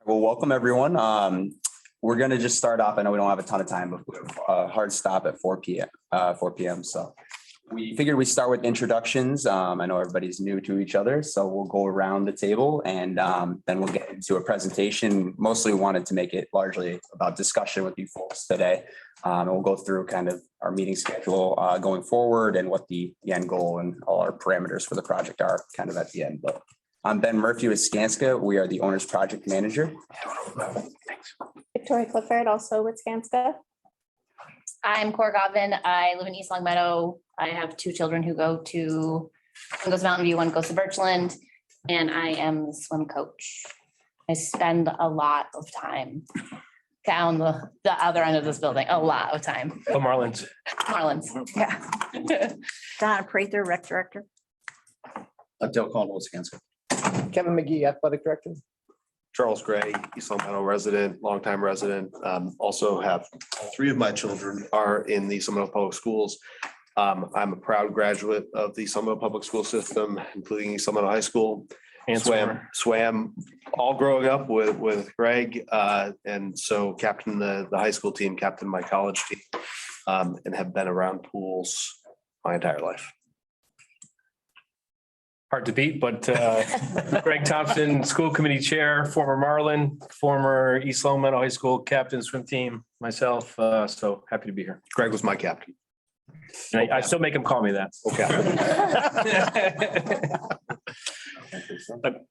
Well, welcome everyone. We're going to just start off. I know we don't have a ton of time, but we have a hard stop at 4 p.m. So we figured we start with introductions. I know everybody's new to each other, so we'll go around the table and then we'll get into a presentation. Mostly wanted to make it largely about discussion with you folks today. And we'll go through kind of our meeting schedule going forward and what the end goal and all our parameters for the project are kind of at the end. But I'm Ben Murphy with Skanska. We are the owner's project manager. Victoria Clifford, also with Skanska. I'm Cora Godvin. I live in East Long Meadow. I have two children who go to, one goes to Mountain View, one goes to Birchland, and I am the swim coach. I spend a lot of time down the other end of this building, a lot of time. Oh, Marlins. Marlins, yeah. Donna Prather, rec director. Dale Caldwell, Skanska. Kevin McGee, athletic director. Charles Gray, East Long Meadow resident, longtime resident. Also have three of my children are in the Summit Public Schools. I'm a proud graduate of the Summit Public School system, including East Long Meadow High School. And swam all growing up with Greg, and so captain the high school team, captain my college team, and have been around pools my entire life. Hard to beat, but Greg Thompson, school committee chair, former Marlin, former East Long Meadow High School captain, swim team, myself. So happy to be here. Greg was my captain. I still make him call me that. Okay.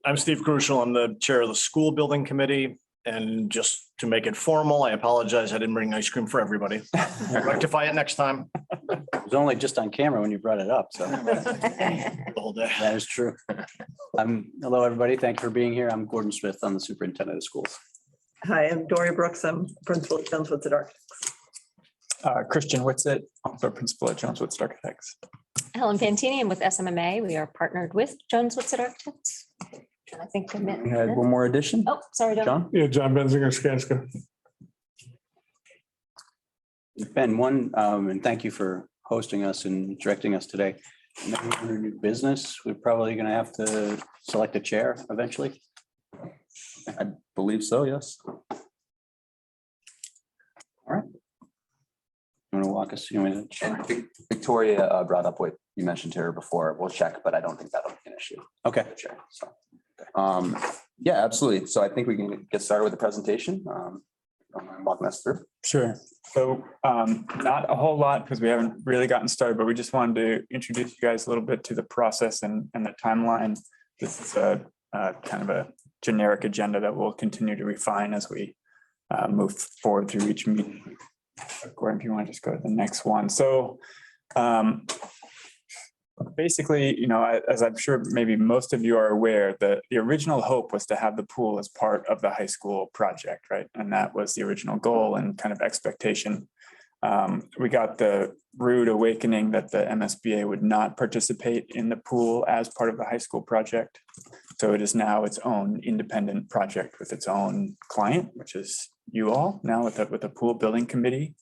I'm Steve Crucial. I'm the chair of the school building committee. And just to make it formal, I apologize. I didn't bring ice cream for everybody. I'll rectify it next time. It was only just on camera when you brought it up, so The whole day. that is true. Hello, everybody. Thank you for being here. I'm Gordon Smith. I'm the superintendent of schools. Hi, I'm Dory Brooks. I'm principal at Jones Woodson Architects. Christian Whitsitt, also principal at Jones Woodson Architects. Helen Fantini, I'm with SMMA. We are partnered with Jones Woodson Architects. I think. We had one more addition. Oh, sorry, Don. John? Yeah, John Benzinger, Skanska. Ben, and thank you for hosting us and directing us today. Under new business, we're probably going to have to select a chair eventually. I believe so, yes. You want to walk us through it? And Victoria brought up what you mentioned to her before. We'll check, but I don't think that'll be an issue. Okay. Sure. So, yeah, absolutely. So I think we can get started with the presentation. Don't mind walking us through. Sure. So not a whole lot because we haven't really gotten started, but we just wanted to introduce you guys a little bit to the process and the timeline. This is a kind of a generic agenda that we'll continue to refine as we move forward through each meeting. Gordon, if you want to just go to the next one. So basically, as I'm sure maybe most of you are aware, the original hope was to have the pool as part of the high school project, right? And that was the original goal and kind of expectation. We got the rude awakening that the MSBA would not participate in the pool as part of the high school project. So it is now its own independent project with its own client, which is you all now with a pool building committee.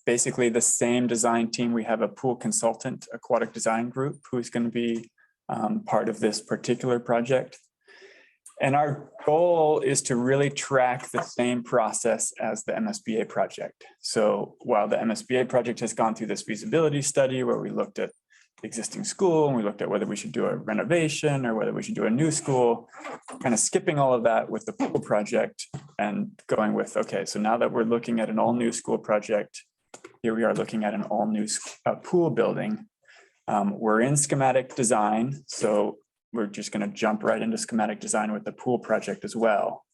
Basically the same design team, we have a pool consultant, aquatic design group, who is going to be part of this particular project. And our goal is to really track the same process as the MSBA project. So while the MSBA project has gone through this feasibility study where we looked at the existing school and we looked at whether we should do a renovation or whether we should do a new school, kind of skipping all of that with the pool project and going with, okay, so now that we're looking at an all new school project, here we are looking at an all new pool building. We're in schematic design, so we're just going to jump right into schematic design with the pool project as well.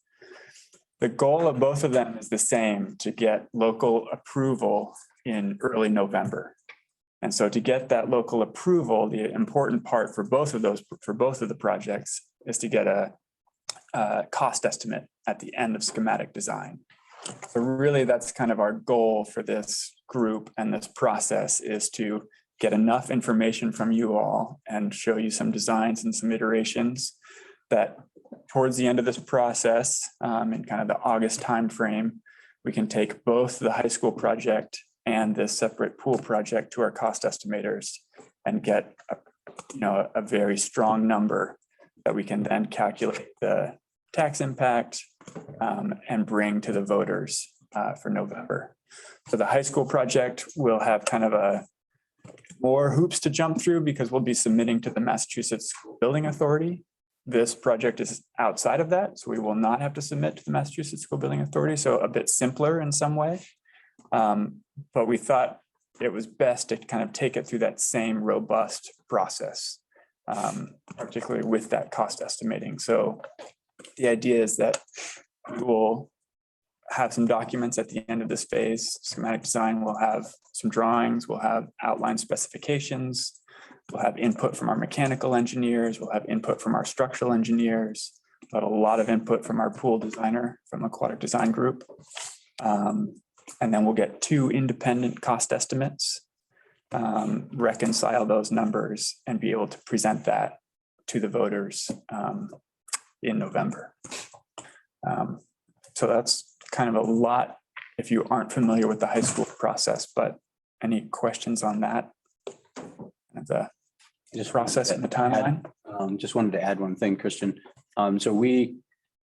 The goal of both of them is the same, to get local approval in early November. And so to get that local approval, the important part for both of the projects is to get a cost estimate at the end of schematic design. So really that's kind of our goal for this group and this process, is to get enough information from you all and show you some designs and some iterations that towards the end of this process, in kind of the August timeframe, we can take both the high school project and this separate pool project to our cost estimators and get a very strong number that we can then calculate the tax impact and bring to the voters for November. So the high school project will have kind of a more hoops to jump through because we'll be submitting to the Massachusetts School Building Authority. This project is outside of that, so we will not have to submit to the Massachusetts School Building Authority, so a bit simpler in some way. But we thought it was best to kind of take it through that same robust process, particularly with that cost estimating. So the idea is that we will have some documents at the end of this phase. Schematic design will have some drawings, we'll have outline specifications, we'll have input from our mechanical engineers, we'll have input from our structural engineers, but a lot of input from our pool designer from Aquatic Design Group. And then we'll get 2 independent cost estimates, reconcile those numbers and be able to present that to the voters in November. So that's kind of a lot if you aren't familiar with the high school process, but any questions on that? The process and the timeline? Just wanted to add one thing, Christian. So we,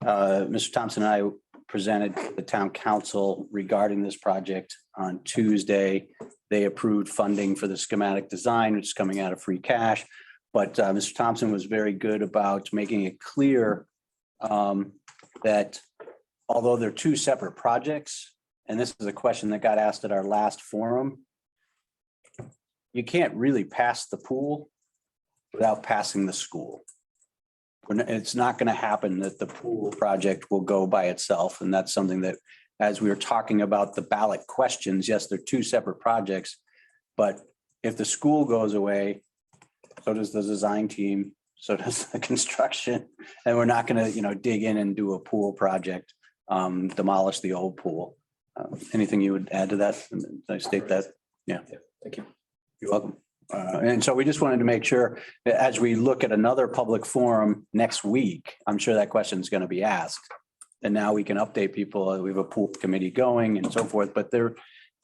Mr. Thompson and I presented to the town council regarding this project on Tuesday. They approved funding for the schematic design, which is coming out of free cash. But Mr. Thompson was very good about making it clear that although they're 2 separate projects, and this is a question that got asked at our last forum, you can't really pass the pool without passing the school. It's not going to happen that the pool project will go by itself. And that's something that, as we were talking about the ballot questions, yes, they're 2 separate projects. But if the school goes away, so does the design team, so does the construction. And we're not going to, dig in and do a pool project, demolish the old pool. Anything you would add to that? Did I state that? Yeah. Thank you. You're welcome. And so we just wanted to make sure that as we look at another public forum next week, I'm sure that question is going to be asked. And now we can update people. We have a pool committee going and so forth, but they're,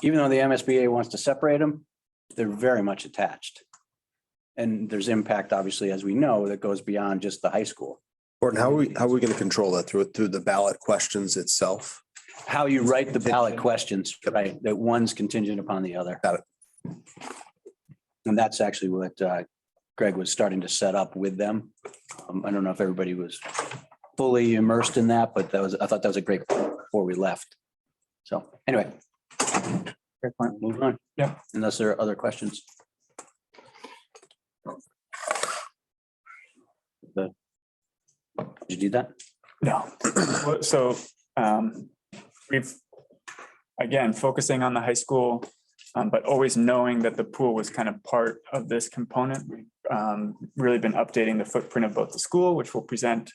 even though the MSBA wants to separate them, they're very much attached. And there's impact, obviously, as we know, that goes beyond just the high school. Gordon, how are we going to control that through the ballot questions itself? How you write the ballot questions, right? That one's contingent upon the other. Got it. And that's actually what Greg was starting to set up with them. I don't know if everybody was fully immersed in that, but I thought that was a great point before we left. So anyway. Great point. Moving on. Yeah. Unless there are other questions. Did you do that? No. So we've, again, focusing on the high school, but always knowing that the pool was kind of part of this component. We've really been updating the footprint of both the school, which we'll present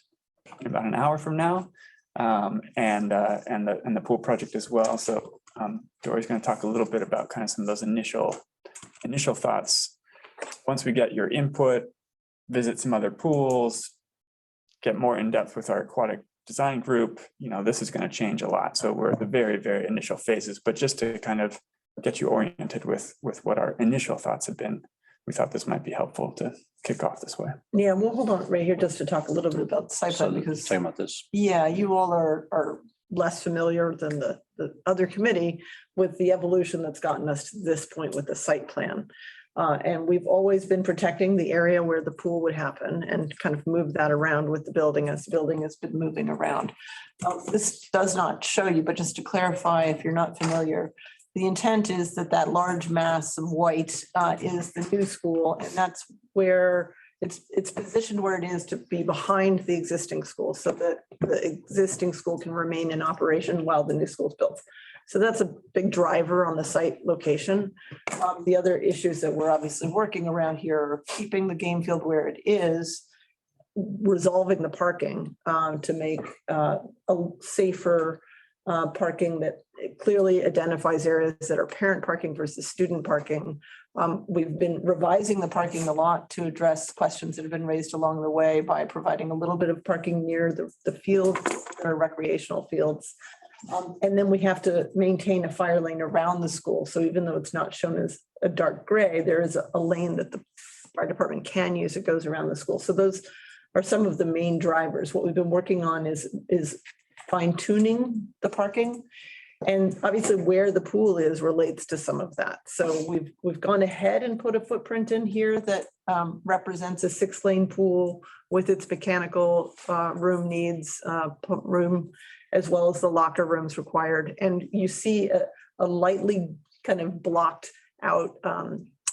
in about an hour from now, and the pool project as well. So Dory's going to talk a little bit about kind of some of those initial thoughts. Once we get your input, visit some other pools, get more in depth with our aquatic design group, this is going to change a lot. So we're at the very, very initial phases, but just to kind of get you oriented with what our initial thoughts have been, we thought this might be helpful to kick off this way. Yeah, we'll hold on right here just to talk a little bit about the site So plan because, talking about this. yeah, you all are less familiar than the other committee with the evolution that's gotten us to this point with the site plan. And we've always been protecting the area where the pool would happen and kind of move that around with the building as the building has been moving around. This does not show you, but just to clarify, if you're not familiar, the intent is that large mass of white is the new school, and that's where it's positioned where it is to be behind the existing school so that the existing school can remain in operation while the new school is built. So that's a big driver on the site location. The other issues that we're obviously working around here are keeping the game field where it is, resolving the parking to make a safer parking that clearly identifies areas that are parent parking versus student parking. We've been revising the parking a lot to address questions that have been raised along the way by providing a little bit of parking near the fields or recreational fields. And then we have to maintain a fire lane around the school. So even though it's not shown as a dark gray, there is a lane that the fire department can use that goes around the school. So those are some of the main drivers. What we've been working on is fine tuning the parking. And obviously where the pool is relates to some of that. So we've gone ahead and put a footprint in here that represents a 6-lane pool with its mechanical room needs, pump room, as well as the locker rooms required. And you see a lightly kind of blocked out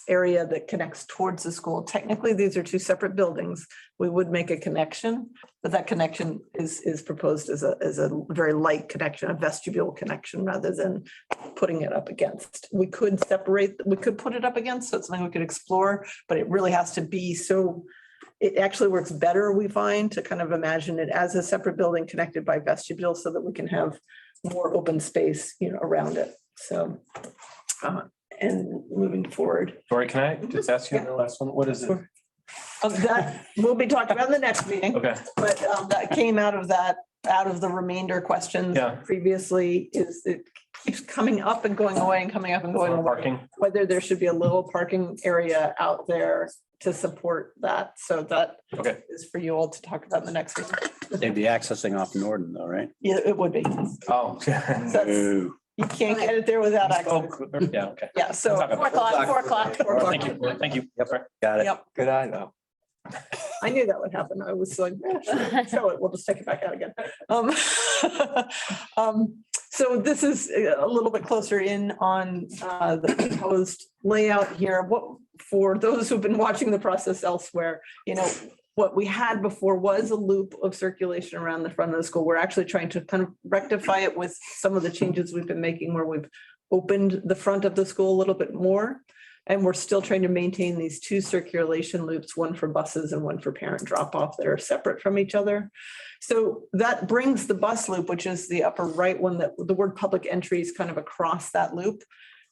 area that connects towards the school. Technically, these are two separate buildings. We would make a connection, but that connection is proposed as a very light connection, a vestibule connection, rather than putting it up against. We could put it up against, so it's something we could explore, but it really has to be so, it actually works better, we find, to kind of imagine it as a separate building connected by vestibule so that we can have more open space, around it. So, and moving forward. Tori, can I just ask you the last one? What is it? Sure. That we'll be talking about in the next meeting. Okay. But that came out of the remainder questions. Yeah. Previously, it keeps coming up and going away and coming up and going away. Parking. Whether there should be a little parking area out there to support that. So that Okay. is for you all to talk about in the next meeting. They'd be accessing off Norton though, right? Yeah, it would be. Oh. That's- You can't get it there without access. Oh, yeah, okay. Yeah, so. 4:00. Thank you. Thank you. Yep. Got it. Yep, Good eye, though. I knew that would happen. I was like, yeah, sure, show it. We'll just take it back out again. So this is a little bit closer in on the proposed layout here. What, for those who've been watching the process elsewhere, what we had before was a loop of circulation around the front of the school. We're actually trying to kind of rectify it with some of the changes we've been making, where we've opened the front of the school a little bit more. And we're still trying to maintain these two circulation loops, one for buses and one for parent drop off, that are separate from each other. So that brings the bus loop, which is the upper right one, that the word public entry is kind of across that loop.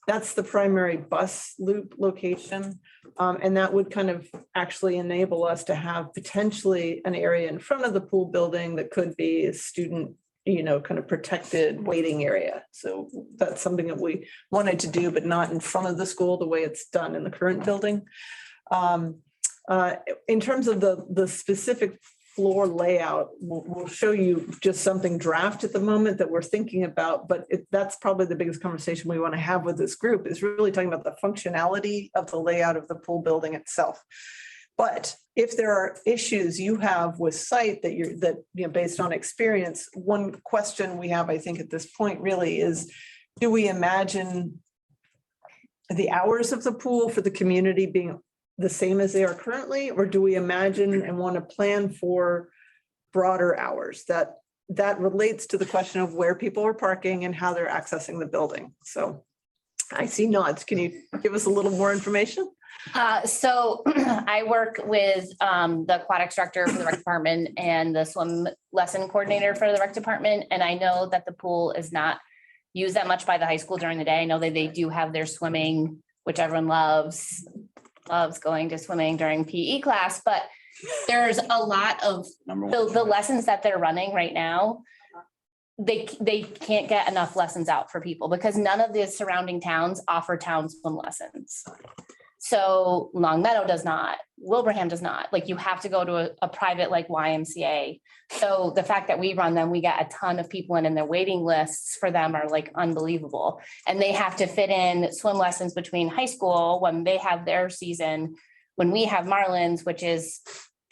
That's the primary bus loop location. And that would kind of actually enable us to have potentially an area in front of the pool building that could be a student, kind of protected waiting area. So that's something that we wanted to do, but not in front of the school the way it's done in the current building. In terms of the specific floor layout, we'll show you just something draft at the moment that we're thinking about, but that's probably the biggest conversation we want to have with this group, is really talking about the functionality of the layout of the pool building itself. But if there are issues you have with site that based on experience, one question we have, I think, at this point really is, do we imagine the hours of the pool for the community being the same as they are currently, or do we imagine and want to plan for broader hours? That relates to the question of where people are parking and how they're accessing the building. So I see nods. Can you give us a little more information? So I work with the aquatics director for the rec department and the swim lesson coordinator for the rec department. And I know that the pool is not used that much by the high school during the day. I know that they do have their swimming, which everyone loves going to swimming during PE class, but there's a lot of the lessons that they're running right now. They can't get enough lessons out for people because none of the surrounding towns offer town swim lessons. So Long Meadow does not, Wilbraham does not. Like, you have to go to a private like YMCA. So the fact that we run them, we get a ton of people in, and their waiting lists for them are like unbelievable. And they have to fit in swim lessons between high school when they have their season, when we have Marlins, which is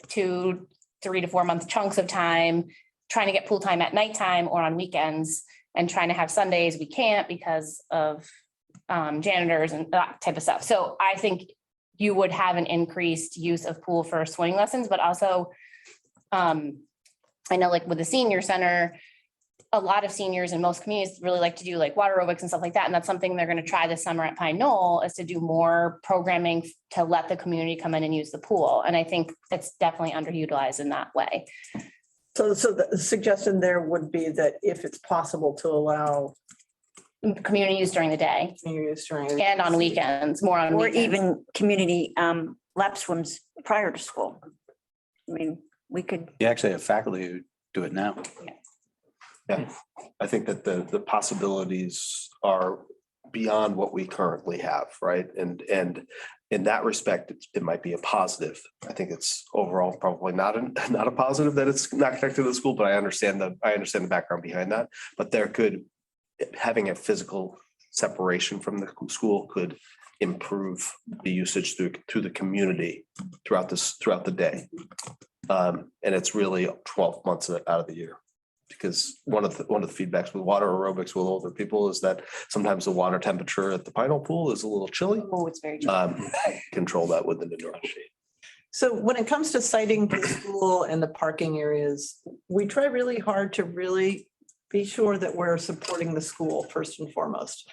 2, 3 to 4 month chunks of time, trying to get pool time at nighttime or on weekends, and trying to have Sundays. We can't because of janitors and that type of stuff. So I think you would have an increased use of pool for swimming lessons, but also I know like with the senior center, a lot of seniors in most communities really like to do like water aerobics and stuff like that. And that's something they're going to try this summer at Pine Knoll, is to do more programming to let the community come in and use the pool. And I think it's definitely underutilized in that way. So the suggestion there would be that if it's possible to allow Community use during the day communities during. and on weekends, more on Or weekends. even community lap swims prior to school. I mean, we could, You actually have faculty who do it now. Yeah, I think that the possibilities are beyond what we currently have, right? And in that respect, it might be a positive. I think it's overall probably not a positive that it's not connected to the school, but I understand the background behind that. But having a physical separation from the school could improve the usage through the community throughout the day. And it's really 12 months out of the year. Because one of the feedbacks with water aerobics with older people is that sometimes the water temperature at the Pinole Pool is a little chilly. Oh, it's very. Control that with an indoor shade. So when it comes to siting the school and the parking areas, we try really hard to really be sure that we're supporting the school first and foremost.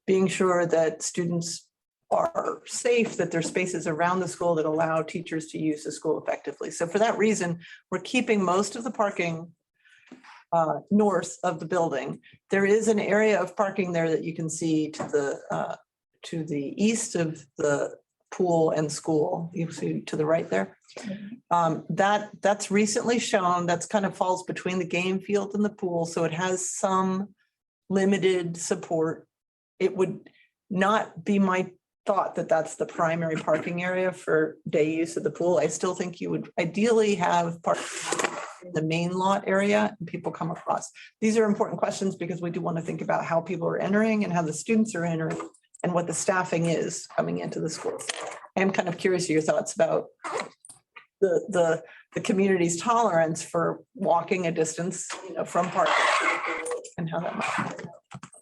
Being sure that students are safe, that there's spaces around the school that allow teachers to use the school effectively. So for that reason, we're keeping most of the parking north of the building. There is an area of parking there that you can see to the east of the pool and school. You see to the right there. That's recently shown. That's kind of falls between the game field and the pool. So it has some limited support. It would not be my thought that that's the primary parking area for day use of the pool. I still think you would ideally have parking in the main lot area and people come across. These are important questions because we do want to think about how people are entering and how the students are entering and what the staffing is coming into the schools. I'm kind of curious your thoughts about the community's tolerance for walking a distance, from parking and how that might.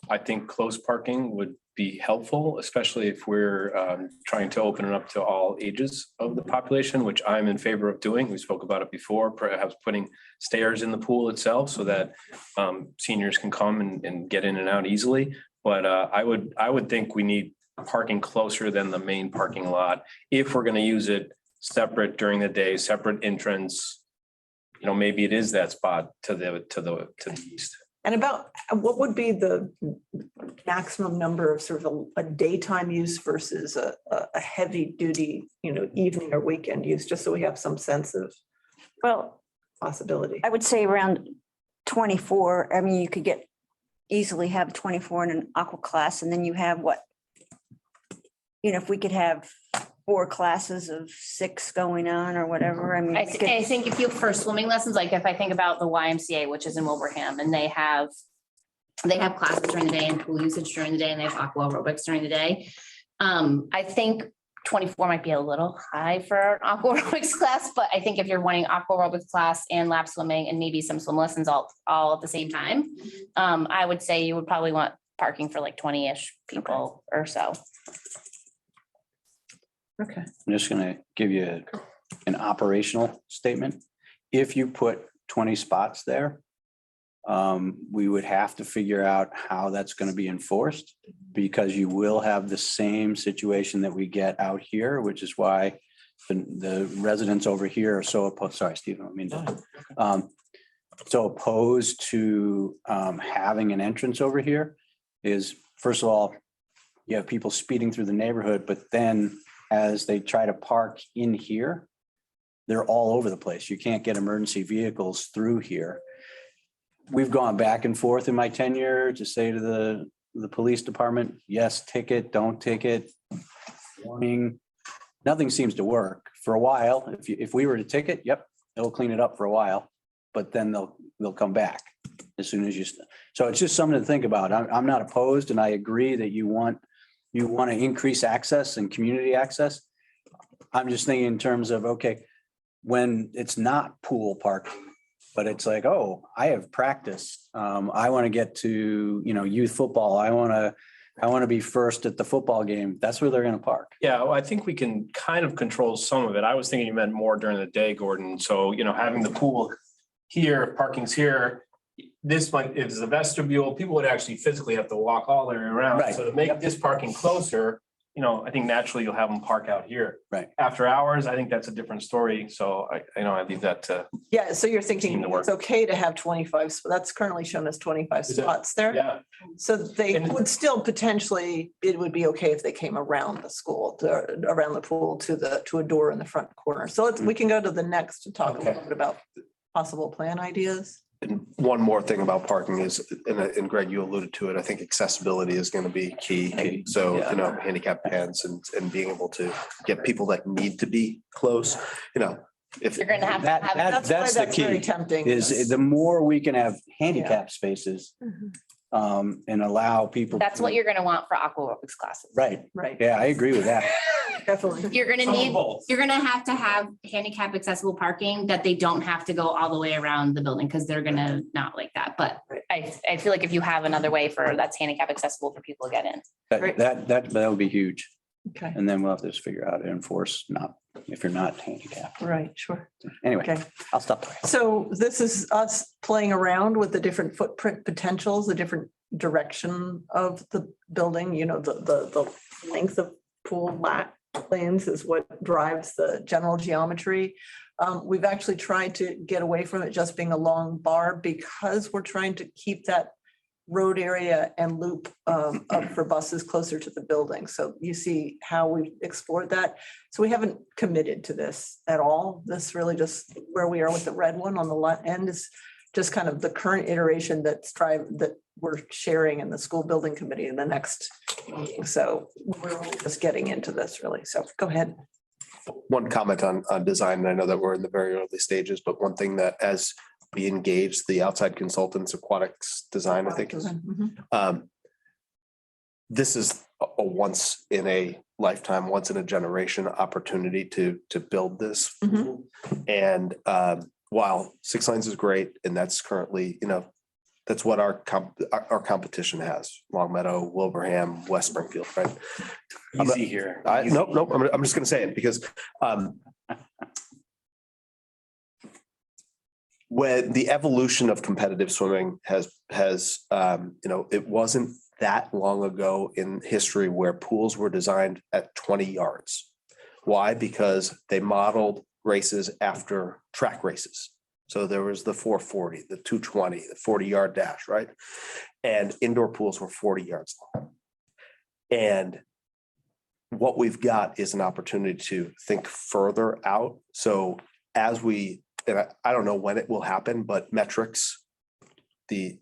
I think close parking would be helpful, especially if we're trying to open it up to all ages of the population, which I'm in favor of doing. We spoke about it before, perhaps putting stairs in the pool itself so that seniors can come and get in and out easily. But I would think we need parking closer than the main parking lot if we're going to use it separate during the day, separate entrance. Maybe it is that spot to the east. And about what would be the maximum number of sort of a daytime use versus a heavy duty, evening or weekend use, just so we have some sense of Well, possibility. I would say around 24. I mean, you could easily have 24 in an aqua class, and then you have what? If we could have 4 classes of 6 going on or whatever, I mean. I think if you for swimming lessons, like if I think about the YMCA, which is in Wilbraham, and they have classes during the day and pool usage during the day, and they have aqua aerobics during the day. I think 24 might be a little high for an aqua aerobics class, but I think if you're wanting aqua aerobics class and lap swimming and maybe some swim lessons all at the same time, I would say you would probably want parking for like 20-ish people or so. Okay. I'm just going to give you an operational statement. If you put 20 spots there, we would have to figure out how that's going to be enforced because you will have the same situation that we get out here, which is why the residents over here are so opposed. Sorry, Stephen, I mean, so opposed to having an entrance over here is, first of all, you have people speeding through the neighborhood, but then as they try to park in here, they're all over the place. You can't get emergency vehicles through here. We've gone back and forth in my tenure to say to the police department, yes, ticket, don't ticket, warning. Nothing seems to work for a while. If we were to ticket, yep, it'll clean it up for a while, but then they'll come back as soon as so it's just something to think about. I'm not opposed, and I agree that you want to increase access and community access. I'm just thinking in terms of, okay, when it's not pool parking, but it's like, oh, I have practice. I want to get to, youth football. I want to be first at the football game. That's where they're going to park. Yeah, well, I think we can kind of control some of it. I was thinking you meant more during the day, Gordon. So, having the pool here, parking's here. This one is the vestibule. People would actually physically have to walk all the way around. Right. So to make this parking closer, I think naturally you'll have them park out here. Right. After hours, I think that's a different story. So I leave that to. Yeah, so you're thinking Seem to work. it's okay to have 25, so that's currently shown as 25 Is it? spots there. Yeah. So they And- would still potentially, it would be okay if they came around the school, around the pool to a door in the front corner. So we can go to the next to talk a Okay. little bit about possible plan ideas. And one more thing about parking is, and Greg, you alluded to it, I think accessibility is going to be key. So, handicap pads and being able to get people that need to be close, if. You're gonna have to That, have. that, That's why that's the that's very key, tempting. is the more we can have handicap spaces and allow people. That's what you're gonna want for aqua aerobics classes. Right. Right, Yeah, I agree with that. definitely. You're gonna need, you're gonna have to have handicap accessible parking that they don't have to go all the way around the building because they're gonna not like that. But I feel like if you have another way for that's handicap accessible for people to get in. That would be huge. Okay, And then we'll have to just figure out how to enforce if you're not handicapped. right, sure. Anyway, Okay. I'll stop there. So this is us playing around with the different footprint potentials, the different direction of the building, the length of pool lanes is what drives the general geometry. We've actually tried to get away from it just being a long bar because we're trying to keep that road area and loop up for buses closer to the building. So you see how we explored that. So we haven't committed to this at all. This really just where we are with the red one on the left end is just kind of the current iteration that we're sharing in the school building committee in the next meeting. So we're just getting into this really. So go ahead. One comment on design, and I know that we're in the very early stages, but one thing that as we engage the outside consultants, Aquatics Design, I think is, this is a once in a lifetime, once in a generation opportunity to build this. Mhm. And while 6 lanes is great, and that's currently, that's what our competition has, Long Meadow, Wilbraham, West Springfield, right? Easy here. Nope, I'm just gonna say it because when the evolution of competitive swimming has, it wasn't that long ago in history where pools were designed at 20 yards. Why? Because they modeled races after track races. So there was the 440, the 220, the 40-yard dash, right? And indoor pools were 40 yards long. And what we've got is an opportunity to think further out. So as we, and I don't know when it will happen, but metrics, the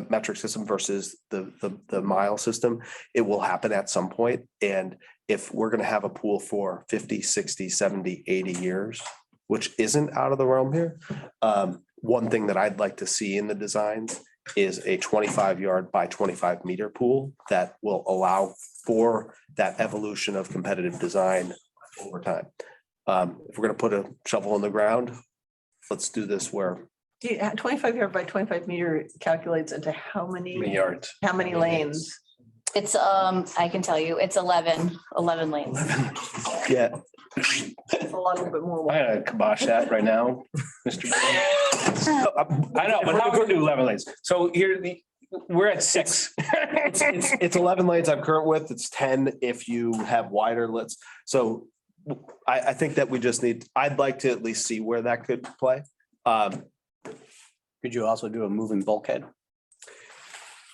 metric system versus the mile system, it will happen at some point. And if we're going to have a pool for 50, 60, 70, 80 years, which isn't out of the realm here, one thing that I'd like to see in the designs is a 25-yard by 25-meter pool that will allow for that evolution of competitive design over time. If we're going to put a shovel in the ground, let's do this where 25-yard by 25-meter calculates into how many Yards. how many lanes? It's, I can tell you, it's 11 lanes. yeah. It's a little bit more. I gotta kibosh that right now, Mr. I know, but how we're gonna do 11 lanes. So here, we're at 6. It's 11 lanes I'm current with. It's 10 if you have wider lets. So I think that we just I'd like to at least see where that could play. Could you also do a moving bulkhead?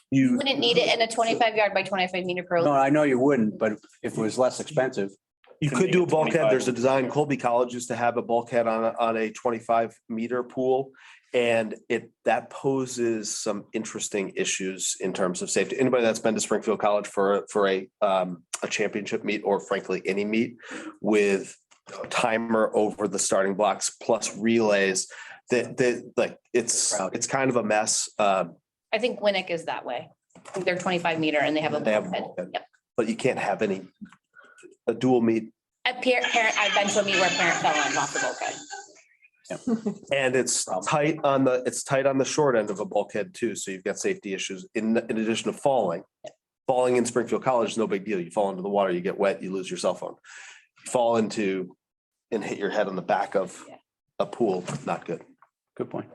You wouldn't need it in a 25-yard by 25-meter No, pool. I know you wouldn't, but if it was less expensive, You Can could make do a it bulkhead. 25. There's a design, Colby College used to have a bulkhead on a 25-meter pool. And that poses some interesting issues in terms of safety. Anybody that's been to Springfield College for a championship meet, or frankly, any meet with a timer over the starting blocks plus relays, it's kind of a mess. I think Winnick is that way. I think they're 25-meter and they have a They have a bulkhead. bulkhead. Yep. But you can't have a dual meet. I've been to a meet where parent fell on off the bulkhead. And it's tight on the short end of a bulkhead too. So you've got safety issues in addition to falling. Falling in Springfield College is no big deal. You fall into the water, you get wet, you lose your cell phone. You fall into and hit your head on the back of a pool, not good. good point.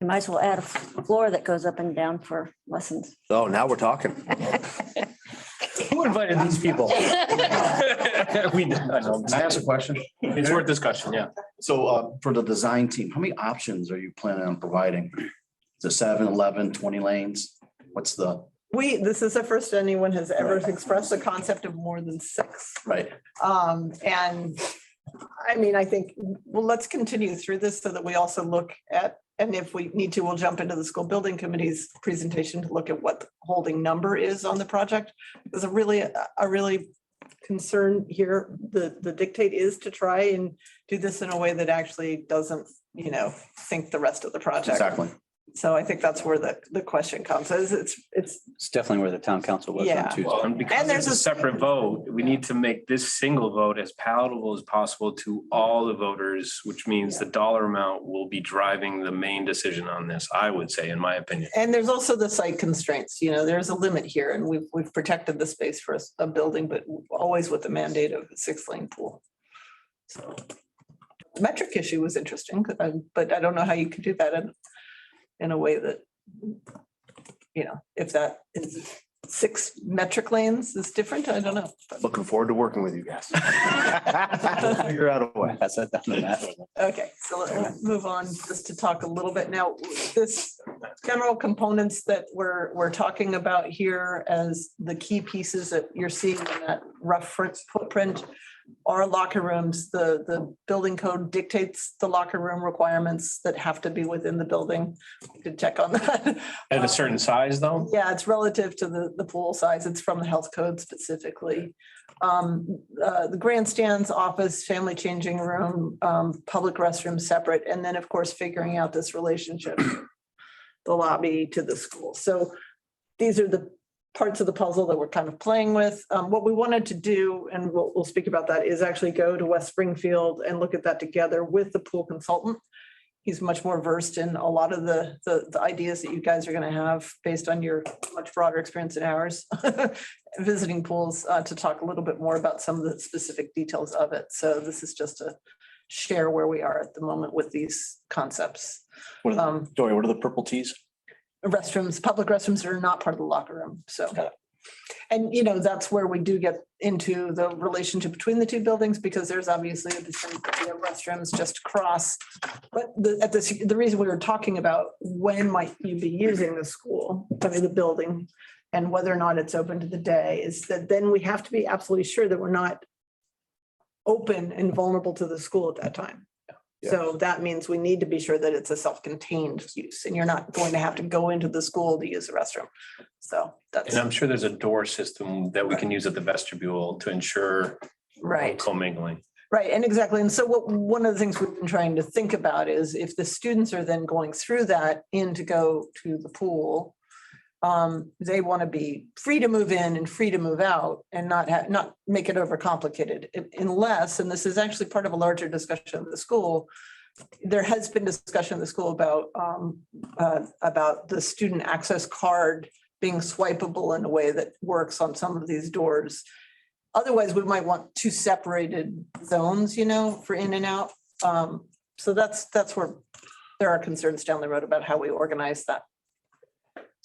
You might as well add a floor that goes up and down for lessons. Oh, now we're talking. Who invited these people? We did. Can I ask a question? It's worth discussion, yeah. So for the design team, how many options are you planning on providing? Is it 7, 11, 20 lanes? What's the, This is the first anyone has ever expressed the concept of more than 6. right? And I mean, I think, well, let's continue through this so that we also look at And if we need to, we'll jump into the school building committee's presentation to look at what the holding number is on the project. There's a really concern here. The dictate is to try and do this in a way that actually doesn't, sink the rest of the project. Exactly. So I think that's where the question comes. It's It's definitely where the town council was Yeah. on Tuesday. Well, and because there's it's a a- separate vote, we need to make this single vote as palatable as possible to all the voters, which means the dollar amount will be driving the main decision on this, I would say, in my opinion. And there's also the site constraints, there's a limit here and we've protected the space for a building, but always with the mandate of a 6-lane pool. So the metric issue was interesting, but I don't know how you could do that in a way that, if that is 6 metric lanes is different, I don't know. But- Looking forward to working with you guys. Figure out a way. Pass that down to Matt. Okay, so let's move on just to talk a little bit now, this general components that we're talking about here as the key pieces that you're seeing in that rough footprint are locker rooms. The building code dictates the locker room requirements that have to be within the building. We could check on that. At a certain size, though? Yeah, it's relative to the pool size. It's from the health code specifically. The grandstands, office, family changing room, public restrooms separate, and then, of course, figuring out this relationship, the lobby to the school. So these are the parts of the puzzle that we're kind of playing with. What we wanted to do, and we'll speak about that, is actually go to West Springfield and look at that together with the pool consultant. He's much more versed in a lot of the ideas that you guys are going to have based on your much broader experience than ours, visiting pools, to talk a little bit more about some of the specific details of it. So this is just to share where we are at the moment with these concepts. Dory, what are the purple tees? Restrooms, public restrooms are not part of the locker room, so. And, that's where we do get into the relationship between the two buildings, because there's obviously a distinct restrooms just across. But the reason we were talking about when might you be using the school, the building, and whether or not it's open to the day, is that then we have to be absolutely sure that we're not open and vulnerable to the school at that time. So that means we need to be sure that it's a self-contained use and you're not going to have to go into the school to use the restroom. So that's And I'm sure there's a door system that we can use at the vestibule to ensure right. commingling. Right, and exactly. And so one of the things we've been trying to think about is if the students are then going through that in to go to the pool, they want to be free to move in and free to move out and not make it overcomplicated unless, and this is actually part of a larger discussion of the school, there has been discussion in the school about the student access card being swipeable in a way that works on some of these doors. Otherwise, we might want 2 separated zones, for in and out. So that's where there are concerns down the road about how we organize that.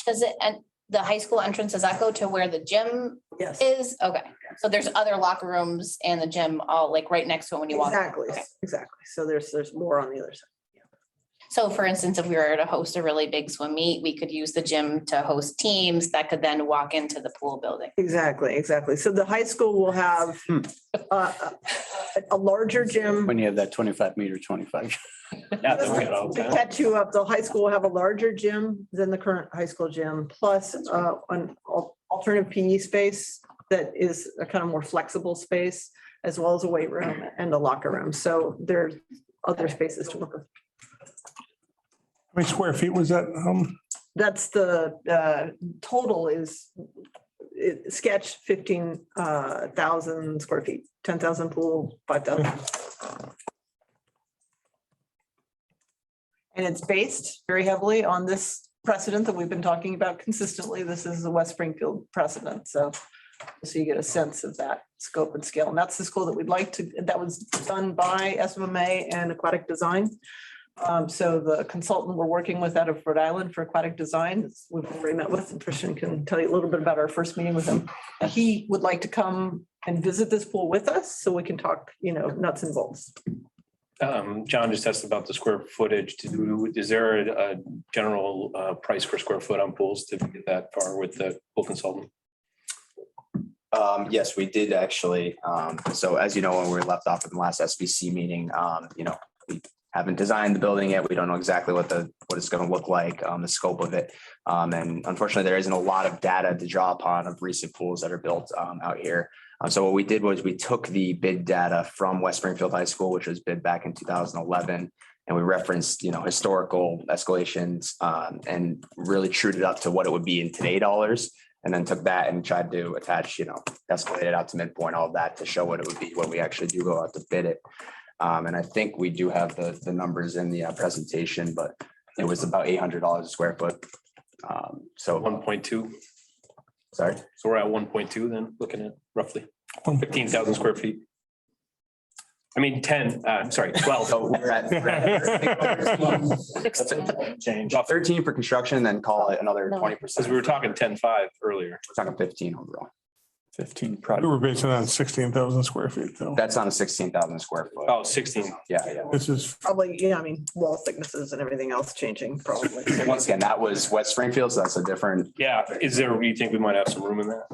Does it, and the high school entrance, does that go to where the gym Yes. is? Okay, so there's other locker rooms and the gym all like right next to it when you walk. Exactly, Okay. exactly. So there's more on the other side. So for instance, if we were to host a really big swim meet, we could use the gym to host teams that could then walk into the pool building. Exactly. So the high school will have a larger gym. When you have that 25-meter, 25. Yeah, there we go. To catch you up, the high school will have a larger gym than the current high school gym, plus an alternative PE space that is a kind of more flexible space, as well as a weight room and a locker room. So there's other spaces to work with. How many square feet was that? That's the total is sketch 15,000 square feet, 10,000 pool, 5,000. And it's based very heavily on this precedent that we've been talking about consistently. This is the West Springfield precedent. So you get a sense of that scope and scale. And that's the school that we'd like to, that was done by SMMA and Aquatic Design. So the consultant we're working with out of Rhode Island for aquatic design, we've already met with, and Christian can tell you a little bit about our first meeting with him. He would like to come and visit this pool with us so we can talk, nuts and bolts. John just asked about the square footage. Is there a general price per square foot on pools to get that far with the pool consultant? Yes, we did actually. So as you know, when we left off in the last SBC meeting, we haven't designed the building yet. We don't know exactly what it's going to look like, the scope of it. And unfortunately, there isn't a lot of data to draw upon of recent pools that are built out here. So what we did was we took the bid data from West Springfield High School, which was bid back in 2011. And we referenced, historical escalations and really trued it up to what it would be in today dollars. And then took that and tried to attach, escalate it out to midpoint, all of that to show what it would be when we actually do go out to bid it. And I think we do have the numbers in the presentation, but it was about $800 a square foot. So 1.2. Sorry. So we're at 1.2 then, looking at roughly 15,000 square feet. I mean, 12. So we're at Change. about 13 for construction, then call it another 20%. Because we were talking 10.5 earlier. We're talking 15 overall. 15 We projects. were basing it on 16,000 square feet though. That's on a 16,000 square foot. Oh, 16. Yeah. This is, Probably, wall thicknesses and everything else changing probably. Once again, that was West Springfield, so that's a different. Yeah, you think we might have some room in that?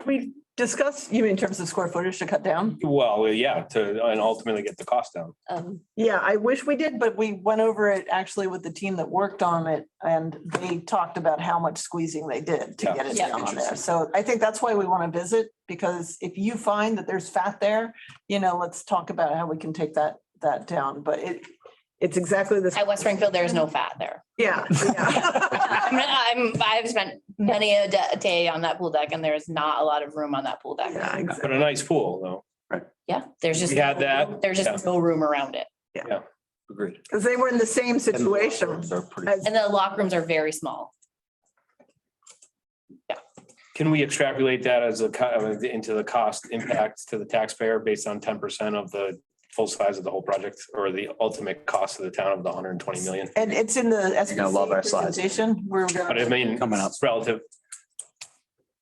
We discussed, you mean in terms of square footage to cut down? Well, yeah, and ultimately get the cost down. Yeah, I wish we did, but we went over it actually with the team that worked on it and they talked about how much squeezing they did to Yeah. get it Yeah. down on there. So I think that's why we want to visit, because if you find that there's fat there, let's talk about how we can take that down, but it's exactly this. At West Springfield, there is no fat there. Yeah. I've spent many a day on that pool deck and there is not a lot of room on that pool deck. Yeah, exactly. But a nice pool though. Yeah, there's just. We had that. There's just no room around it. Agreed. Because they were in the same situation. They're pretty. as- And the locker rooms are very small. Can we extrapolate that as into the cost impact to the taxpayer based on 10% of the full size of the whole project or the ultimate cost of the town of the 120 million? And it's in the. You're gonna love our slides. presentation. We're But I gonna, mean, Coming up. it's relative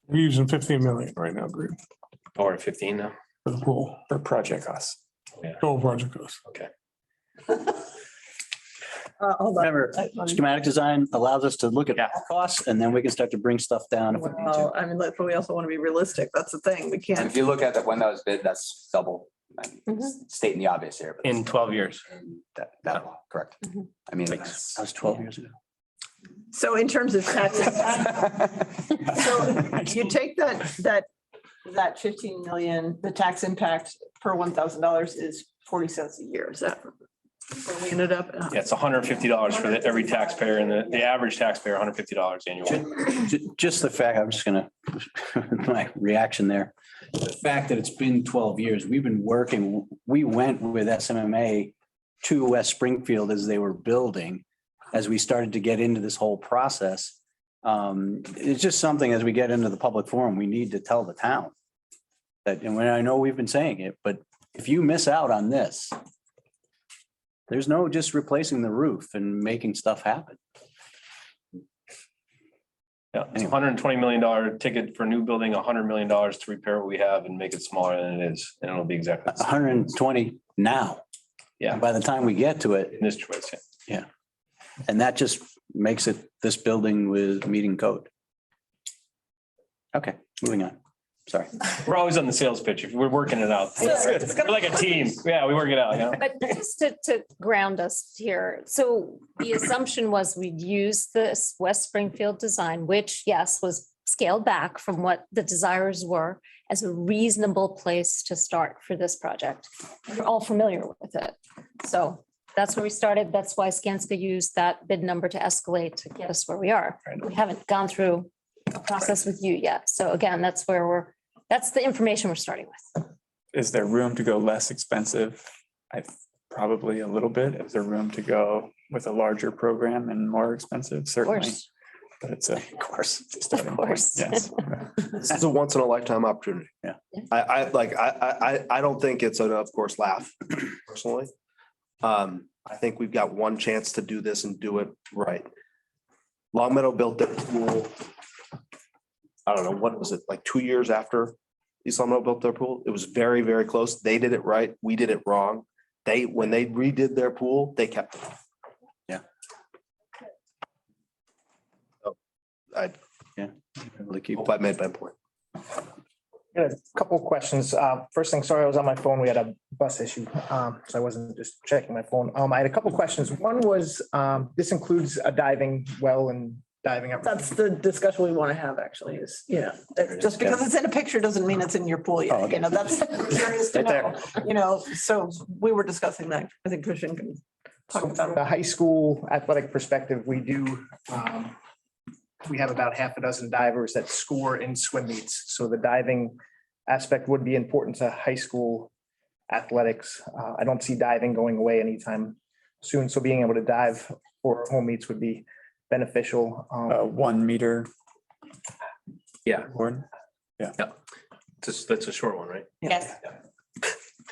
we're using 15 million right now, Greg, or 15 now. for the pool, For project costs. total project cost. hold on. Remember, schematic design allows us to look at costs and then we can start to bring stuff down if we need to. Well, but we also want to be realistic. That's the thing. We And can't. if you look at that, when that was bid, that's double. Mhm. Stating the obvious here. but In 12 years. That, correct. Mhm. I mean. That was 12 years ago. So in terms of tax impact, so you take that 15 million, the tax impact per $1,000 is 40 cents a year. Is that where we ended up? Yeah, it's $150 for every taxpayer and the average taxpayer, $150 annually. Just the fact, I'm just gonna, my reaction there. The fact that it's been 12 years, we've been working, we went with SMMA to West Springfield as they were building, as we started to get into this whole process. It's just something as we get into the public forum, we need to tell the town. That, and when I know we've been saying it, but if you miss out on this, there's no just replacing the roof and making stuff happen. Yeah, it's $120 million ticket for new building, $100 million to repair what we have and make it smaller than it is. And it'll be exactly the same 120 now. Yeah. And by the time we get to it, in this choice. Yeah. and that just makes it this building with meeting code. Okay, moving on. Sorry. We're always on the sales pitch. If we're working it out. We're like a team. Yeah, we work it out, yeah. But just to ground us here, so the assumption was we'd use this West Springfield design, which, yes, was scaled back from what the desires were, as a reasonable place to start for this project. We're all familiar with it. So that's where we started. That's why Skanska used that bid number to escalate to get us where we are. We haven't gone through a process with you yet. So again, that's the information we're starting with. Is there room to go less expensive? Probably a little bit. Is there room to go with a larger program and more expensive? Of Certainly. course, But it's a. Of course. starting point. course. Yes. This is a once in a lifetime opportunity. Yeah. I don't think it's an, of course, laugh personally. I think we've got one chance to do this and do it right. Long Meadow built their pool. I don't know, what was it, like 2 years after East Long Meadow built their pool? It was very, very close. They did it right. We did it wrong. When they redid their pool, they kept it. Yeah. So, I Able to keep. hope I made my point. Got a couple of questions. First thing, sorry, I was on my phone. We had a bus issue, so I wasn't just checking my phone. I had a couple of questions. One was, this includes a diving well and diving up. That's the discussion we want to have actually is, just because it's in a picture doesn't mean it's in your pool yet. That's curious to know, so we were discussing that. I think Christian can talk So about from it. the high school athletic perspective, we do, we have about half a dozen divers that score in swim meets. So the diving aspect would be important to high school athletics. I don't see diving going away anytime soon. So being able to dive for home meets would be beneficial. 1 meter. Yeah. Board. That's a short one, right? Yes.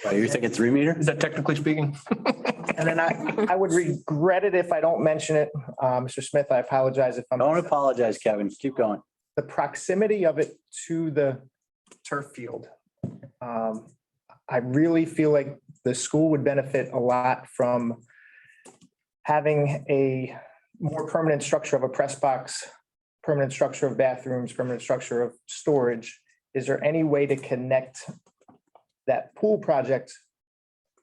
You're thinking 3 meter? Is that technically speaking? And then I would regret it if I don't mention it. Mr. Smith, I apologize if I'm. Don't apologize, Kevin. Keep going. The proximity of it to the turf field. I really feel like the school would benefit a lot from having a more permanent structure of a press box, permanent structure of bathrooms, permanent structure of storage. Is there any way to connect that pool project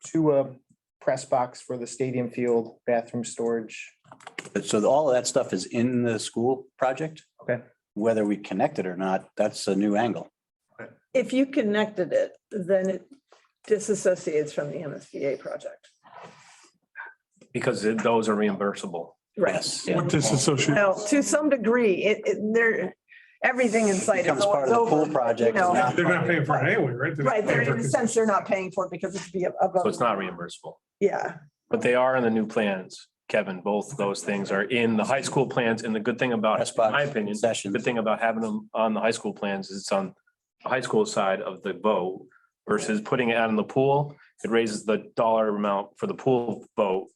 to a press box for the stadium field, bathroom storage? So all of that stuff is in the school project? Okay. Whether we connect it or not, that's a new angle. If you connected it, then it disassociates from the MSBA project. Because those are reimbursable. Right. Yes. What disassociate? Well, to some degree, everything in sight is Becomes part of the pool over, project. you know. They're not paying for it anyway, right? They're not Right, paying they're for in it. a sense, they're not paying for it because it's above. So it's not reimbursable, Yeah, but they are in the new plans. Kevin, both those things are in the high school plans. And the good thing about, Press in box my opinion, Sessions. good thing about having them on the high school plans is it's on the high school side of the boat versus putting it out in the pool. It raises the dollar amount for the pool boat,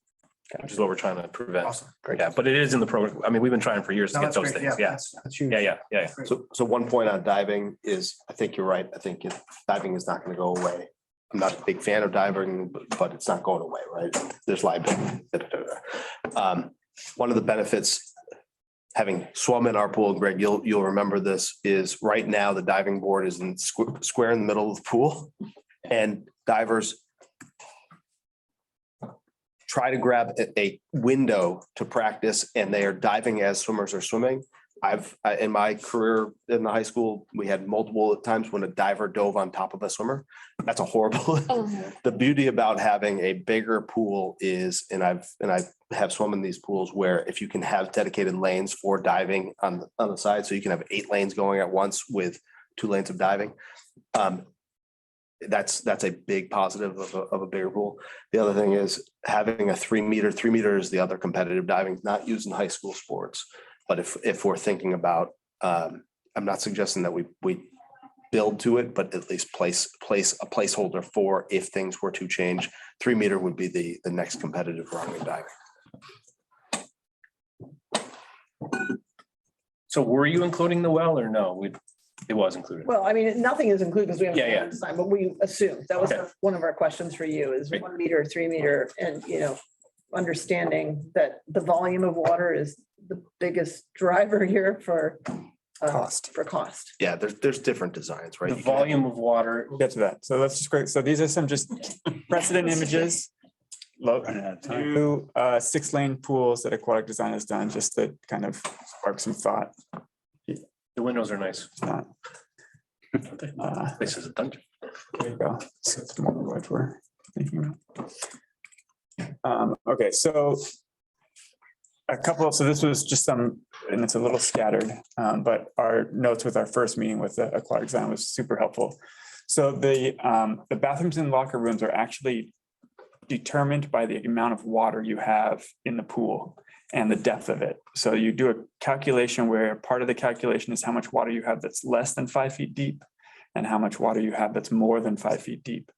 which is what we're trying to prevent. Awesome, great. Yeah, but it is in the program. I mean, we've been trying for years to No, get that's those great. things. Yeah. That's huge. Yeah. So one point on diving is, I think you're right. I think diving is not going to go away. I'm not a big fan of diving, but it's not going away, right? There's liability. One of the benefits, having swum in our pool, Greg, you'll remember this, is right now the diving board is in square in the middle of the pool. And divers try to grab a window to practice, and they are diving as swimmers are swimming. In my career in the high school, we had multiple times when a diver dove on top of a swimmer. That's a horrible. The beauty about having a bigger pool is, and I have swum in these pools where if you can have dedicated lanes for diving on the side, so you can have 8 lanes going at once with 2 lanes of diving. That's a big positive of a bigger pool. The other thing is having a 3 meter. 3 meter is the other competitive diving, not used in high school sports. But if we're thinking about, I'm not suggesting that we build to it, but at least place a placeholder for if things were to change. 3 meter would be the next competitive rung in diving. So were you including the well or no? It was included. well, I mean, nothing is included because we haven't. Yeah. decided, But we assumed, that was Okay. one of our questions for you is Great. 1 meter, 3 meter, and, understanding that the volume of water is the biggest driver here for Cost. For cost. Yeah, there's different designs, right? The You can have- volume of water, We'll get to that. So let's just quick. So these are some just precedent images. Running out of time. New 6-lane pools that Aquatic Design has done, just to kind of spark some thought. the windows are nice. Not- This is a dungeon. There you go. So it's more what we're thinking about. Okay, so so this was just some, and it's a little scattered, but our notes with our first meeting with the Aquatic Design was super helpful. So the bathrooms and locker rooms are actually determined by the amount of water you have in the pool and the depth of it. So you do a calculation where part of the calculation is how much water you have that's less than 5 feet deep and how much water you have that's more than 5 feet deep.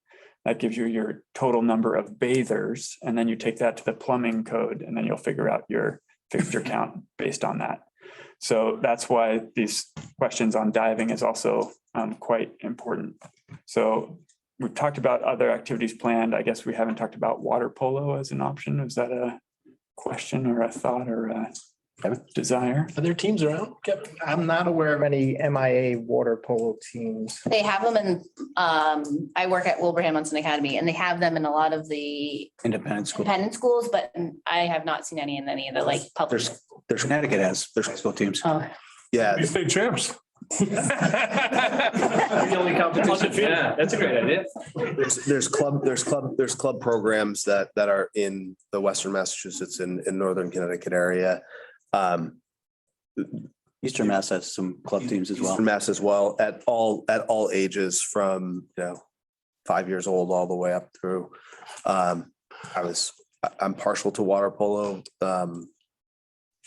That gives you your total number of bathers, and then you take that to the plumbing code, and then you'll figure out your fixture count based on that. So that's why these questions on diving is also quite important. So we've talked about other activities planned. I guess we haven't talked about water polo as an option. Is that a question or a thought or desire. Are there teams around, Kevin? I'm not aware of any MIA water polo teams. They have them in, I work at Wilbraham Munson Academy, and they have them in a lot of the Independent school. independent schools, but I have not seen any in any of the like public. There's Connecticut has, there's high school teams. Oh, Yeah, You state champs. The only competition. Yeah, that's a great idea. there's club programs that are in the Western Massachusetts and in Northern Connecticut area. Eastern Mass has some club teams as well. Eastern Mass as well, at all ages from, 5 years old all the way up through. I'm partial to water polo. I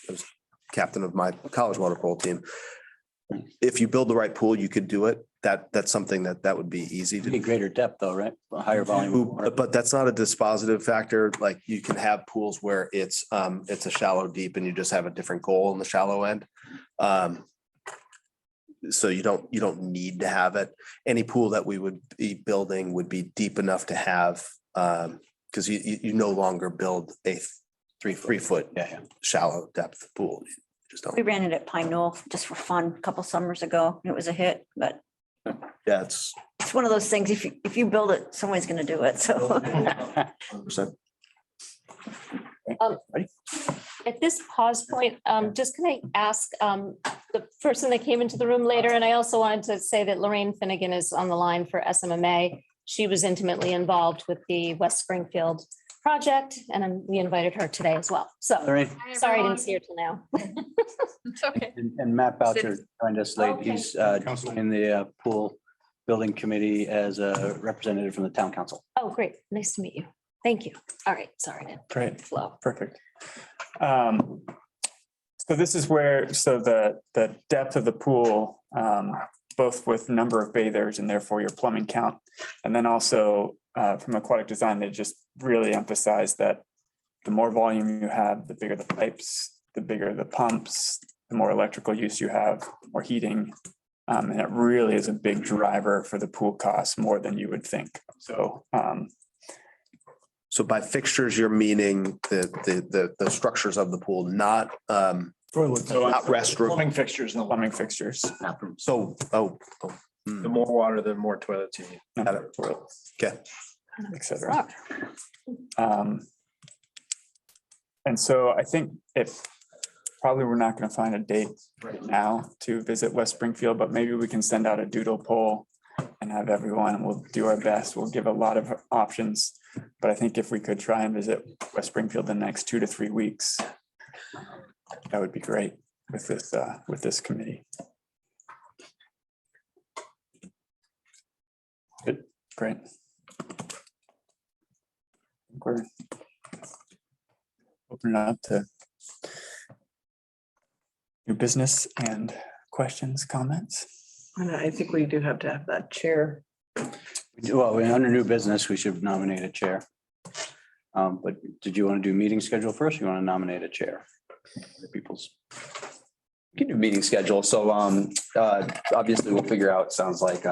was captain of my college water polo team. If you build the right pool, you could do it. That's something that would be easy to Be do. greater depth though, right? A higher volume. But that's not a dispositive factor. Like you can have pools where it's a shallow deep and you just have a different goal in the shallow end. So you don't need to have it. Any pool that we would be building would be deep enough to have, because you no longer build a 3 foot shallow depth pool. You just We don't. ran it at Pine Knoll just for fun a couple summers ago. and It was a hit, but Yeah, it's. it's one of those things, if you build it, someone's gonna do it, so. 100%. At this pause point, just can I ask the person that came into the room later, and I also wanted to say that Lorraine Finnegan is on the line for SMMA. She was intimately involved with the West Springfield project, and we invited her today as well. So Lorraine, sorry I didn't see her till now. It's okay. and Matt Boucher joined us late. Okay. He's in the pool building committee as a representative from the town council. Oh, great. Nice to meet you. Thank you. All right, sorry to Great. flow. Perfect. So this is where, so the depth of the pool, both with number of bathers and therefore your plumbing count. And then also from aquatic design, they just really emphasize that the more volume you have, the bigger the pipes, the bigger the pumps, the more electrical use you have, more heating. And it really is a big driver for the pool costs, more than you would think. So So by fixtures, you're meaning the structures of the pool, not restroom. Plumbing fixtures and plumbing fixtures. So, The more water, the more toilets you need. okay. Et cetera. And so I think probably we're not going to find a date right now to visit West Springfield, but maybe we can send out a doodle poll and have everyone, and we'll do our best. We'll give a lot of options. But I think if we could try and visit West Springfield the next 2 to 3 weeks, that would be great with this committee. Good, great. We're opening it up to new business and questions, comments. And I think we do have to have that chair. Well, under new business, we should nominate a chair. But did you want to do meeting schedule first? You want to nominate a chair? The people's. We can do meeting schedule. So obviously we'll figure out, sounds like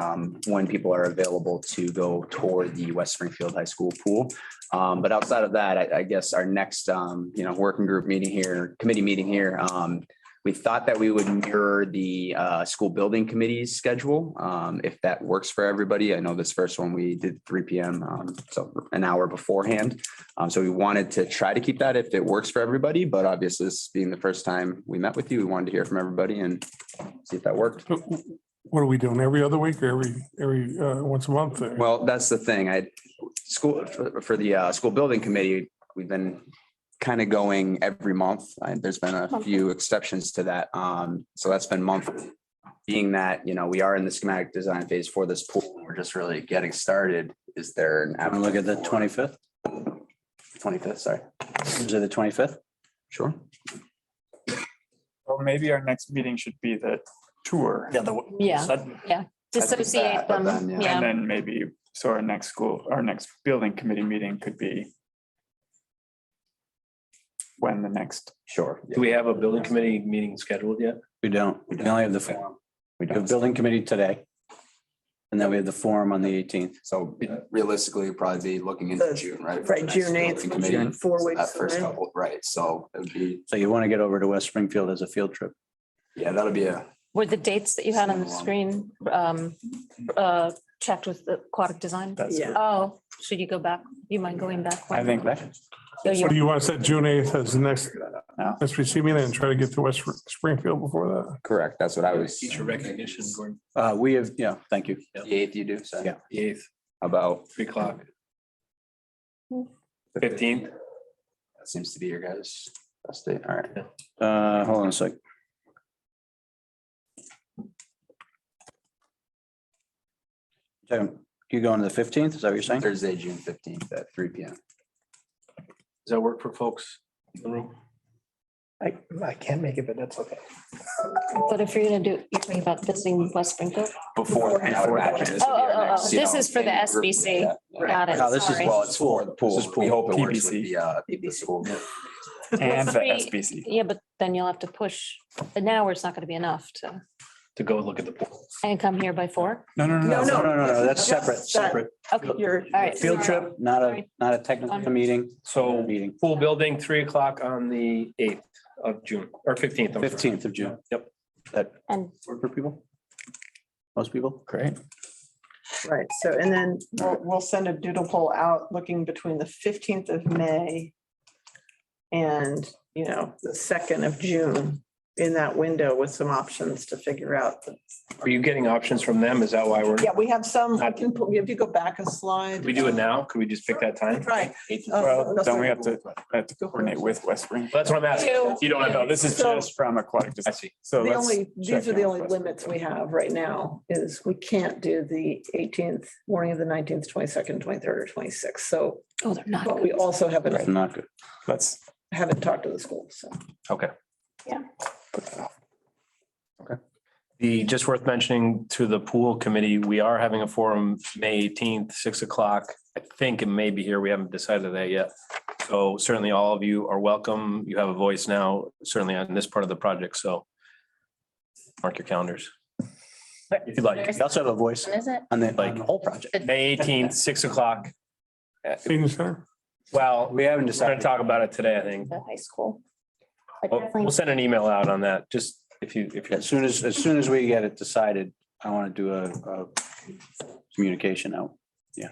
when people are available to go toward the West Springfield High School pool. But outside of that, I guess our next working group meeting here, committee meeting here, we thought that we would mirror the school building committee's schedule, if that works for everybody. I know this first one we did 3 p.m., so an hour beforehand. So we wanted to try to keep that if it works for everybody, but obviously this being the first time we met with you, we wanted to hear from everybody and see if that worked. What are we doing? Every other week or every once a month? or- Well, that's the thing. For the school building committee, we've been kind of going every month. There's been a few exceptions to that. So that's been monthly. Being that, we are in the schematic design phase for this pool, we're just really getting started. Is there an? Want to look at the 25th? 25th, sorry. Is it the 25th? Sure. Or maybe our next meeting should be the tour. Yeah. Dissociate but them. then, yeah. Yeah. And then maybe, so our next building committee meeting could be when the next. Sure. Do we have a building committee meeting scheduled yet? We don't. We only have the forum. We have building committee today. And then we have the forum on the 18th. So realistically, we'd probably be looking into June, right? for the Right, next June building 8th, committee, June, 4 weeks That first away. couple, right, so it would be, So you want to get over to West Springfield as a field trip? yeah, that'll be a, Were the dates that you had on the screen checked with the aquatic design? That's Yeah. Oh, should you go back? You mind going back? I think So you- So do you want to set June 8th as the next Yeah. SBC meeting and try to get to West Springfield before that? correct, that's what I was. Teacher recognition, Gordon, We have, yeah, thank you. The 8th you do, so. Yeah. the 8th, About, 3:00. 15th. that seems to be your guys' best date, all right. Hold on a sec. So you going to the 15th? Is that what you're saying? Thursday, June 15th at 3 P M. Does that work for folks in the room? I can't make it, but that's okay. But if you're gonna do, you're talking about visiting West Springfield? Before. I would imagine this would be our next, you This know, is for the group. SBC. Yeah, yeah. Got it. No, this is- sorry. Well, it's for the pool. This is pool. We hope it works with PBC. the school. And the Three- SBC. Yeah, but then you'll have to push, an hour is not gonna be enough To go look at the pool. and come here by 4. No, no, No, No, no, no, that's separate, That- separate. Okay, You're, all right. Field sorry. trip, not a technical meeting. So Meeting, pool building, 3:00 on the 8th of June, or 15th. I'm sorry. 15th of June. Yep. That And work for people? Most people? Great. right, so, and then we'll send a doodle poll out looking between the 15th of May and, the 2nd of June in that window with some options to figure out. Are you getting options from them? Is that why we're, Yeah, we have some, if you go back a slide. could we do it now? Could we just pick that time? Right. Well, that's don't we right. have to coordinate with West Spring? That's what I'm asking. You don't No, have, this is So- just from aquatic I design. see. So The let's only, check these are in the with only West limits we have right now is we can't do the 18th, morning of the 19th, 22nd, 23rd, or 26th. So, oh, they're not. but we also That's haven't not good. Let's, talked to the school, so. Okay. Yeah. Just worth mentioning to the pool committee, we are having a forum May 18th, 6:00. I think it may be here. We haven't decided that yet. So certainly all of you are welcome. You have a voice now, certainly on this part of the project. So mark your calendars. If you'd like. You also have a voice When is it? on the whole project. May 18th, 6:00. Senior Center? Well, We haven't we're going decided. to talk about it today, I think. The high school. But We'll definitely- send an email out on that, just if you. As soon as we get it decided, I want to do a communication out. Yeah.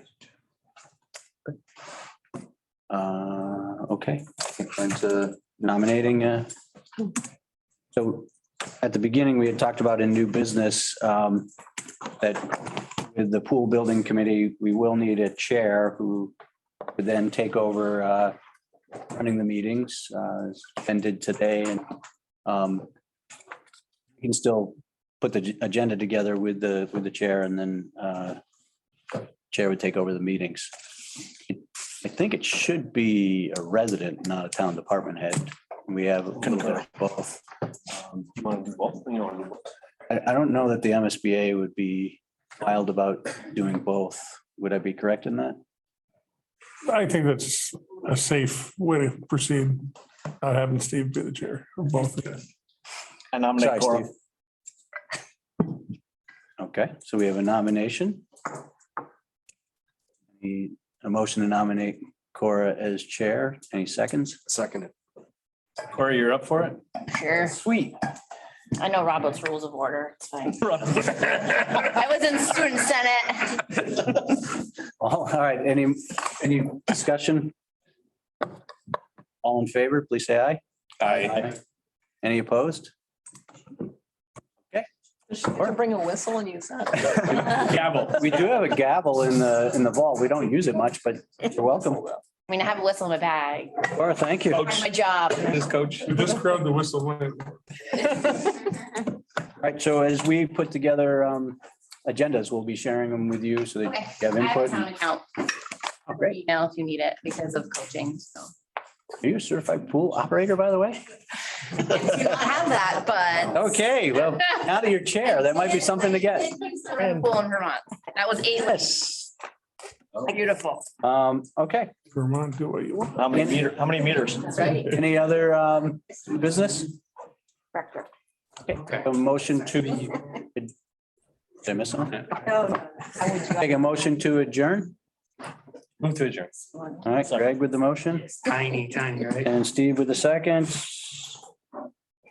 Okay, into nominating. So at the beginning, we had talked about in new business that with the pool building committee, we will need a chair who would then take over running the meetings, and did today. And you can still put the agenda together with the chair, and then chair would take over the meetings. I think it should be a resident, not a town department head. We have a little bit of both. You want to do both? You want to do both? I don't know that the MSBA would be wild about doing both. Would I be correct in that? I think that's a safe way to proceed, not having Steve be the chair of both of them. I nominate Sorry, Cora. Steve. Okay, so we have a nomination. Need a motion to nominate Cora as chair. Any seconds? Second. Corey, you're up for it? Sure. Sweet. I know Robert's Rules of Order. It's fine. I was in student senate. All right, any discussion? All in favor, please say aye. Aye. Any opposed? Bring a whistle and use that. Gavel. We do have a gavel in the vault. We don't use it much, but you're welcome. I mean, I have a whistle in my bag. Cora, thank you. All Part of my job. This coach. With this crowd, the whistle went. right, so as we put together agendas, we'll be sharing them with you so that Okay. you have I have a input. town account. Email if you need it because of coaching, so. Are you a certified pool operator, by the way? I do not have that, but. Okay, well, out of your chair, that might be something to get. Pool in Vermont. That was eight. Yes. Beautiful. Okay. Vermont, do what you want. How many meters? That's right. Any other business? Okay, a motion to Did I miss something? No. Take a motion to adjourn. Move to adjourn. All right, Greg with the motion Tiny, right? and Steve with the second.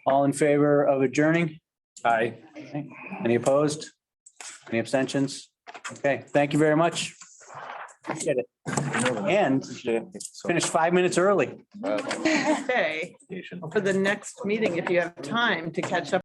All in favor of adjourning? Aye. Any opposed? Any abstentions? Okay, thank you very much. Appreciate it. And finish 5 minutes early. Okay, for the next meeting, if you have time to catch up